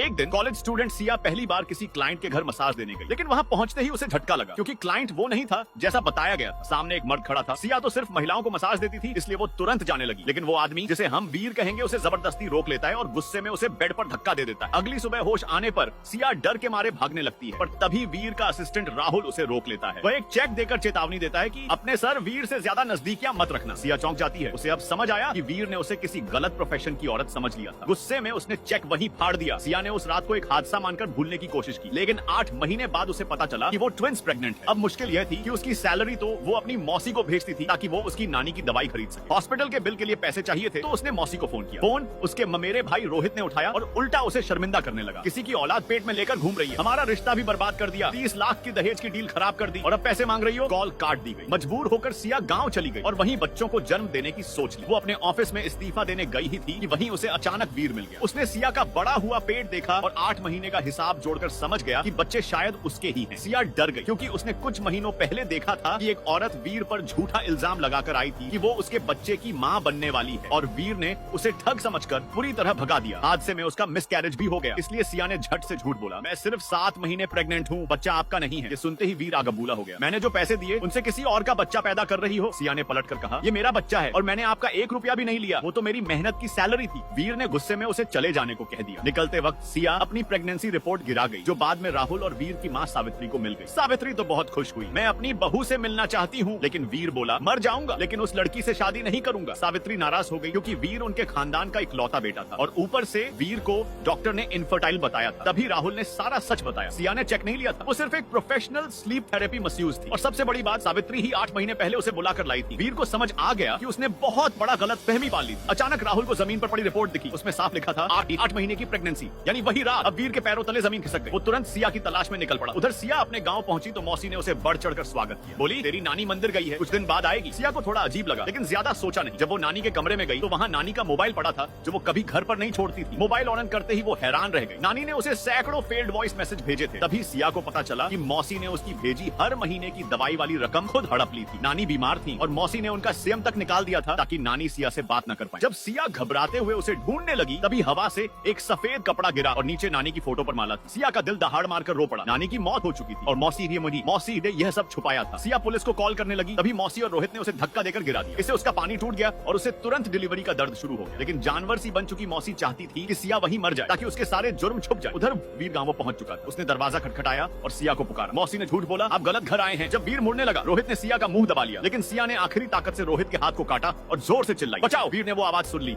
एक दिन college student Siya पहली बार किसी क्लाइंट के घर मसाज देने गई, लेकिन वहाँ पहुंचते ही उसे झटका लगा क्योंकि क्लाइंट वो नहीं था जैसा बताया गया था। सामने एक मर्द खड़ा था। सिया तो सिर्फ महिलाओं को मसाज देती थी, इसलिए वो तुरंत जाने लगी, लेकिन वो आदमी जिसे हम वीर कहेंगे उसे जबरदस्ती रोक लेता है और गुस्से में उसे बेड पर धक्का दे देता है। अगली सुबह होश आने पर सिया डर के मारे भागने लगती है, पर तभी वीर का असिस्टेंट राहुल उसे रोक लेता है। वह एक चेक देकर चेतावनी देता है कि अपने सर वीर से ज्यादा नजदीकियां मत रखना। सिया चौंक जाती है। उसे अब समझ आया कि वीर ने उसे किसी गलत प्रोफेशन की औरत समझ लिया था। गुस्से में उसने चेक वहीं फाड़ दिया। सिया ने उस रात को एक हादसा मानकर भूलने की कोशिश की, लेकिन 8 महीने बाद उसे पता चला कि वो ट्विंस प्रेग्नेंट है। अब मुश्किल यह थी कि उसकी सैलरी तो वो अपनी मौसी को भेजती थी ताकि वो उसकी नानी की दवाई खरीद सके। हॉस्पिटल के बिल के लिए पैसे चाहिए थे तो उसने मौसी को फोन किया। फोन उसके ममेरे भाई रोहित ने उठाया और उल्टा उसे शर्मिंदा करने लगा। किसी की औलाद पेट में लेकर घूम रही है, हमारा रिश्ता भी बर्बाद कर दिया, 30 लाख की दहेज की डील खराब कर दी और अब पैसे मांग रही हो। कॉल काट दी गई। मजबूर होकर सिया गाँव चली गई और वहीं बच्चों को जन्म देने की सोच ली। वो अपने ऑफिस में इस्तीफा देने गई ही थी कि वहीं उसे अचानक वीर मिल गया। उसने सिया का बड़ा हुआ पेट देखा और 8 महीने का हिसाब जोड़कर समझ गया कि बच्चे शायद उसके ही हैं। सिया डर गई क्योंकि उसने कुछ महीनों पहले देखा था कि एक औरत वीर पर झूठा इल्जाम लगाकर आई थी कि वो उसके बच्चे की मां बनने वाली है और वीर ने उसे ठग समझकर पूरी तरह भगा दिया। हादसे में उसका मिसकैरेज भी हो गया, इसलिए सिया ने झट से झूठ बोला, मैं सिर्फ 7 महीने प्रेग्नेंट हूँ, बच्चा आपका नहीं है। ये सुनते ही वीर आगबूला हो गया। मैंने जो पैसे दिए उनसे किसी और का बच्चा पैदा कर रही हो। सिया ने पलट कर कहा, ये मेरा बच्चा है और मैंने आपका 1 रुपया भी नहीं लिया, वो तो मेरी मेहनत की सैलरी थी। वीर ने गुस्से में उसे चले जाने को कह दिया। निकलते वक्त सिया अपनी प्रेगनेंसी रिपोर्ट गिरा गई, जो बाद में राहुल और वीर की मां सावित्री को मिल गई। सावित्री तो बहुत खुश हुई, मैं अपनी बहू से मिलना चाहती हूँ, लेकिन वीर बोला, मर जाऊंगा लेकिन उस लड़की से शादी नहीं करूंगा। सावित्री नाराज हो गई क्योंकि वीर उनके खानदान का इकलौता बेटा था और ऊपर से वीर को डॉक्टर ने इनफर्टाइल बताया था। तभी राहुल ने सारा सच बताया। सिया ने चेक नहीं लिया था, वो सिर्फ एक प्रोफेशनल स्लीप थेरेपी मस्यूज थी और सबसे बड़ी बात, सावित्री ही 8 महीने पहले उसे बुलाकर लाई थी। वीर को समझ आ गया कि उसने बहुत बड़ा गलत फहमी पाल ली थी। अचानक राहुल को जमीन पर पड़ी रिपोर्ट दिखी, उसमें साफ लिखा था 8 महीने की प्रेगनेंसी, यानी वही रात। अब वीर के पैरों तले जमीन खिसक गई। वो तुरंत सिया की तलाश में निकल पड़ा। उधर सिया अपने गांव पहुंची तो मौसी ने उसे बढ़ चढ़कर स्वागत किया। बोली, तेरी नानी मंदिर गई है, कुछ दिन बाद आएगी। सिया को थोड़ा अजीब लगा, लेकिन ज्यादा सोचा नहीं। जब वो नानी के कमरे में गई तो वहाँ नानी का मोबाइल पड़ा था जो वो कभी घर पर नहीं छोड़ती थी। मोबाइल ऑन करते ही वो हैरान रह गई। नानी ने उसे सैकड़ों फेल्ड वॉइस मैसेज भेजे थे। तभी सिया को पता चला कि मौसी ने उसकी भेजी हर महीने की दवाई वाली रकम खुद हड़प ली थी। नानी बीमार थी और मौसी ने उनका सिम तक निकाल दिया था ताकि नानी सिया से बात न कर पाए। जब सिया घबराते हुए उसे ढूंढने लगी तभी हवा से एक सफेद कपड़ा गिरा और नीचे नानी की फोटो पर माला थी। सिया का दिल दहाड़ मारकर रो पड़ा। नानी की मौत हो चुकी थी और मौसी ने यह सब छुपाया था। सिया पुलिस को कॉल करने लगी, तभी मौसी और रोहित ने उसे धक्का देकर गिरा दिया। इससे उसका पानी टूट गया और उसे तुरंत डिलीवरी का दर्द शुरू हो गया। लेकिन जानवर सी बन चुकी मौसी चाहती थी कि सिया वहीं मर जाए ताकि उसके सारे जुर्म छुप जाए। उधर वीर गांव पहुंच चुका था। उसने दरवाजा खटखटाया और सिया को पुकारा। मौसी ने झूठ बोला, आप गलत घर आए हैं। जब वीर मुड़ने लगा, रोहित ने सिया का मुंह दबा लिया, लेकिन सिया ने आखिरी ताकत से रोहित के हाथ को काटा और जोर से चिल्लाई, बचाओ। वीर ने वो आवाज सुन ली।